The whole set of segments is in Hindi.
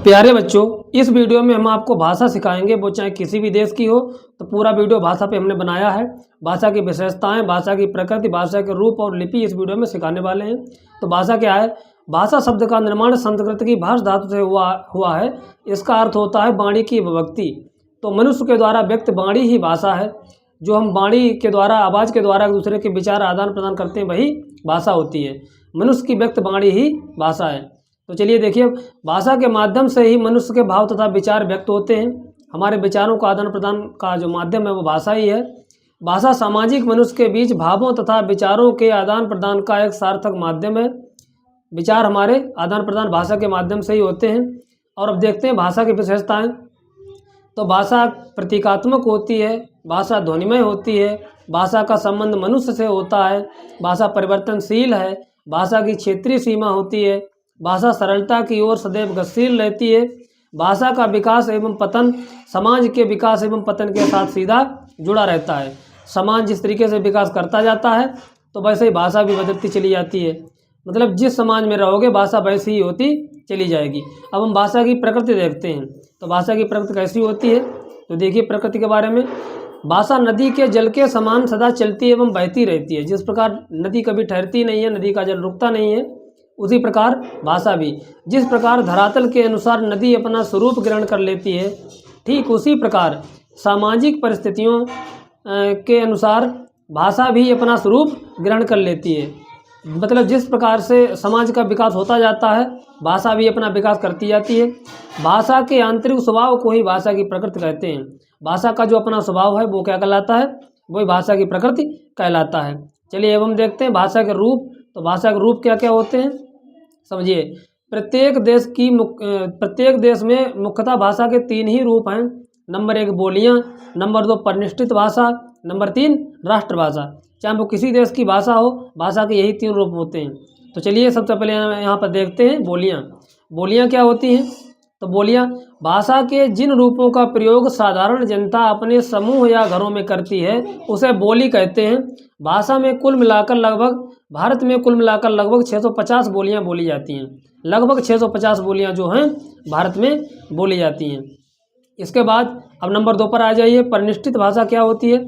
प्यारे बच्चों, इस वीडियो में हम आपको भाषा सिखाएंगे, वो चाहे किसी भी देश की हो। तो पूरा वीडियो भाषा पे हमने बनाया है। भाषा की विशेषताएं, भाषा की प्रकृति, भाषा के रूप और लिपि इस वीडियो में सिखाने वाले हैं। तो भाषा क्या है? भाषा शब्द का निर्माण संस्कृत की भाष धातु से हुआ है। इसका अर्थ होता है वाणी की अभिव्यक्ति। तो मनुष्य के द्वारा व्यक्त वाणी ही भाषा है। जो हम वाणी के द्वारा, आवाज़ के द्वारा एक दूसरे के विचार आदान प्रदान करते हैं, वही भाषा होती है। मनुष्य की व्यक्त वाणी ही भाषा है। तो चलिए देखिए, भाषा के माध्यम से ही मनुष्य के भाव तथा विचार व्यक्त होते हैं। हमारे विचारों का आदान प्रदान का जो माध्यम है वो भाषा ही है। भाषा सामाजिक मनुष्य के बीच भावों तथा विचारों के आदान प्रदान का एक सार्थक माध्यम है। विचार हमारे आदान प्रदान भाषा के माध्यम से ही होते हैं। और अब देखते हैं भाषा की विशेषताएं। तो भाषा प्रतीकात्मक होती है, भाषा ध्वनिमय होती है, भाषा का संबंध मनुष्य से होता है, भाषा परिवर्तनशील है, भाषा की क्षेत्रीय सीमा होती है, भाषा सरलता की ओर सदैव गतिशील रहती है। भाषा का विकास एवं पतन समाज के विकास एवं पतन के साथ सीधा जुड़ा रहता है। समाज जिस तरीके से विकास करता जाता है तो वैसे ही भाषा भी बदलती चली जाती है। मतलब जिस समाज में रहोगे भाषा वैसी ही होती चली जाएगी। अब हम भाषा की प्रकृति देखते हैं। तो भाषा की प्रकृति कैसी होती है? तो देखिए प्रकृति के बारे में। भाषा नदी के जल के समान सदा चलती एवं बहती रहती है। जिस प्रकार नदी कभी ठहरती नहीं है, नदी का जल रुकता नहीं है, उसी प्रकार भाषा भी। जिस प्रकार धरातल के अनुसार नदी अपना स्वरूप ग्रहण कर लेती है, ठीक उसी प्रकार सामाजिक परिस्थितियों के अनुसार भाषा भी अपना स्वरूप ग्रहण कर लेती है। मतलब जिस प्रकार से समाज का विकास होता जाता है, भाषा भी अपना विकास करती जाती है। भाषा के आंतरिक स्वभाव को ही भाषा की प्रकृति कहते हैं। भाषा का जो अपना स्वभाव है वो क्या कहलाता है? वही भाषा की प्रकृति कहलाता है। चलिए अब हम देखते हैं भाषा के रूप। तो भाषा के रूप क्या क्या होते हैं समझिए। प्रत्येक देश में मुख्यतः भाषा के 3 ही रूप हैं। नंबर 1 बोलियां, नंबर 2 परिनिष्ठित भाषा, नंबर 3 राष्ट्रभाषा। चाहे वो किसी देश की भाषा हो, भाषा के यही 3 रूप होते हैं। तो चलिए सबसे पहले यहाँ पर देखते हैं बोलियां। बोलियां क्या होती हैं? तो बोलियां भाषा के जिन रूपों का प्रयोग साधारण जनता अपने समूह या घरों में करती है उसे बोली कहते हैं। भारत में कुल मिलाकर लगभग 650 बोलियां बोली जाती हैं। लगभग 650 बोलियां जो हैं भारत में बोली जाती हैं। इसके बाद अब नंबर 2 पर आ जाइए। परिनिष्ठित भाषा क्या होती है?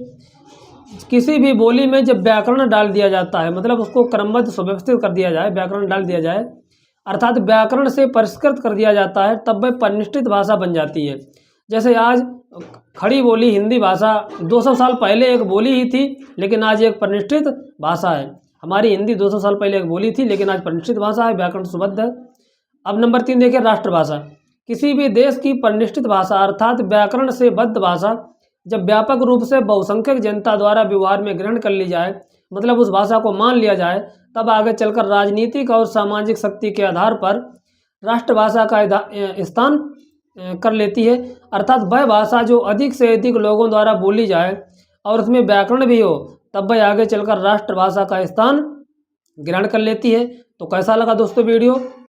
किसी भी बोली में जब व्याकरण डाल दिया जाता है, मतलब उसको क्रमबद्ध सुव्यवस्थित कर दिया जाए, व्याकरण डाल दिया जाए, अर्थात व्याकरण से परिष्कृत कर दिया जाता है, तब वह परिनिष्ठित भाषा बन जाती है। जैसे आज खड़ी बोली हिंदी भाषा 200 साल पहले एक बोली ही थी, लेकिन आज एक परिनिष्ठित भाषा है। हमारी हिंदी 200 साल पहले एक बोली थी, लेकिन आज परिनिष्ठित भाषा है, व्याकरण सुबद्ध है। अब नंबर 3 देखिए राष्ट्रभाषा। किसी भी देश की परिनिष्ठित भाषा अर्थात व्याकरण से बद्ध भाषा जब व्यापक रूप से बहुसंख्यक जनता द्वारा व्यवहार में ग्रहण कर ली जाए, मतलब उस भाषा को मान लिया जाए, तब आगे चलकर राजनीतिक और सामाजिक शक्ति के आधार पर राष्ट्रभाषा का स्थान कर लेती है। अर्थात वह भाषा जो अधिक से अधिक लोगों द्वारा बोली जाए और उसमें व्याकरण भी हो, तब वह आगे चलकर राष्ट्रभाषा का स्थान ग्रहण कर लेती है। तो कैसा लगा दोस्तों वीडियो?